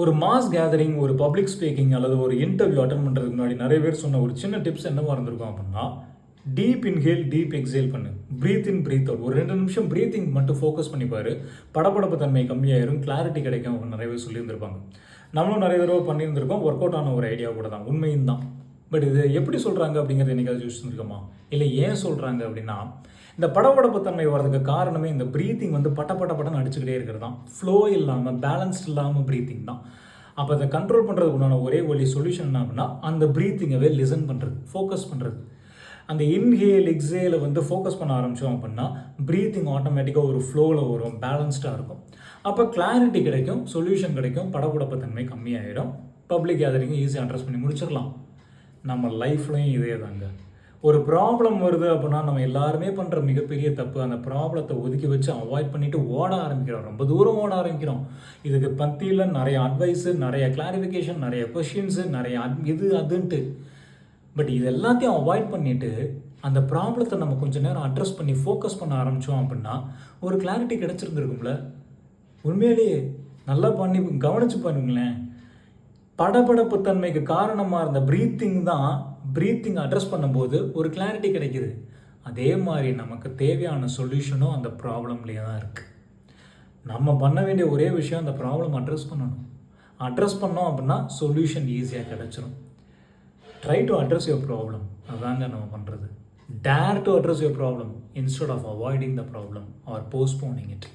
ஒரு mass gathering, ஒரு public speaking அல்லது ஒரு இன்டர்வியூ அட்டெண்ட் பண்ணுறதுக்கு முன்னாடி நிறைய பேர் சொன்ன ஒரு சின்ன டிப்ஸ் என்னவா இருந்திருக்கும் அப்படின்னா, டீப் இன்ஹேல், டீப் எக்ஸேல் பண்ணு. பிரீத் இன், பிரீத் அவுட். ஒரு 2 நிமிஷம் பிரீத்திங் மட்டும் ஃபோக்கஸ் பண்ணி பாரு. படபடப்பு தன்மை கம்மியாயிரும், கிளாரிட்டி கிடைக்கும் அப்படின்னு நிறைய பேர் சொல்லியிருந்திருப்பாங்க. நம்மளும் நிறைய தடவை பண்ணியிருந்திருக்கோம். ஒர்க் அவுட் ஆன ஒரு ஐடியா கூட தான், உண்மையும் தான். பட் இது எப்படி சொல்கிறாங்க அப்படிங்கிறது என்னைக்காவது யோசிச்சிருக்கோமா? இல்லை ஏன் சொல்கிறாங்க அப்படின்னா, இந்த படபடப்பு தன்மை வர்றதுக்கு காரணமே இந்த ப்ரீத்திங் வந்து பட்டன்னு அடிச்சுக்கிட்டே இருக்கிறது தான். ஃப்ளோ இல்லாமல், பேலன்ஸ்ட் இல்லாமல் ப்ரீத்திங் தான். அப்போ அதை கண்ட்ரோல் பண்ணுறதுக்கு உண்டான ஒரே வழி சொல்யூஷன் என்ன அப்படின்னா, அந்த ப்ரீத்திங்கவே லிசன் பண்ணுறது, ஃபோக்கஸ் பண்ணுறது. அந்த இன்ஹேல் எக்ஸேலை வந்து ஃபோக்கஸ் பண்ண ஆரம்பித்தோம் அப்படின்னா ப்ரீத்திங் ஆட்டோமேட்டிக்காக ஒரு ஃப்ளோவில் வரும், பேலன்ஸ்டாக இருக்கும். அப்போ கிளாரிட்டி கிடைக்கும், சொல்யூஷன் கிடைக்கும், படபடப்பு தன்மை கம்மியாயிடும், பப்ளிக் கேதரிங்கை ஈஸியாக அட்ரஸ் பண்ணி முடிச்சிடலாம். நம்ம லைஃப்லையும் இதே தாங்க. ஒரு ப்ராப்ளம் வருது அப்படின்னா நம்ம எல்லாருமே பண்ணுற மிகப்பெரிய தப்பு, அந்த ப்ராப்ளத்தை ஒதுக்கி வச்சு அவாய்ட் பண்ணிவிட்டு ஓட ஆரம்பிக்கிறோம், ரொம்ப தூரம் ஓட ஆரம்பிக்கிறோம். இதுக்கு பற்றியில் நிறைய அட்வைஸு, நிறைய கிளாரிஃபிகேஷன், நிறைய கொஷின்ஸு, நிறைய இது அதுன்ட்டு. பட் இது எல்லாத்தையும் அவாய்ட் பண்ணிவிட்டு அந்த ப்ராப்ளத்தை நம்ம கொஞ்சம் நேரம் அட்ரஸ் பண்ணி ஃபோக்கஸ் பண்ண ஆரம்பித்தோம் அப்படின்னா ஒரு கிளாரிட்டி கிடச்சிருந்துருக்கும்ல. உண்மையிலேயே நல்லா பண்ணி கவனித்து பாருங்களேன். படபடப்பு தன்மைக்கு காரணமாக இருந்த ப்ரீத்திங் தான் ப்ரீத்திங் அட்ரஸ் பண்ணும்போது ஒரு கிளாரிட்டி கிடைக்கிது. அதே மாதிரி நமக்கு தேவையான சொல்யூஷனும் அந்த ப்ராப்ளம்லேயே தான் இருக்குது. நம்ம பண்ண வேண்டிய ஒரே விஷயம் அந்த ப்ராப்ளம் அட்ரஸ் பண்ணணும். அட்ரஸ் பண்ணோம் அப்படின்னா சொல்யூஷன் ஈஸியாக கிடச்சிரும். Try to address your problem, அதாங்க நம்ம பண்ணுறது. Dare to address your problem instead of avoiding the problem or postponing it.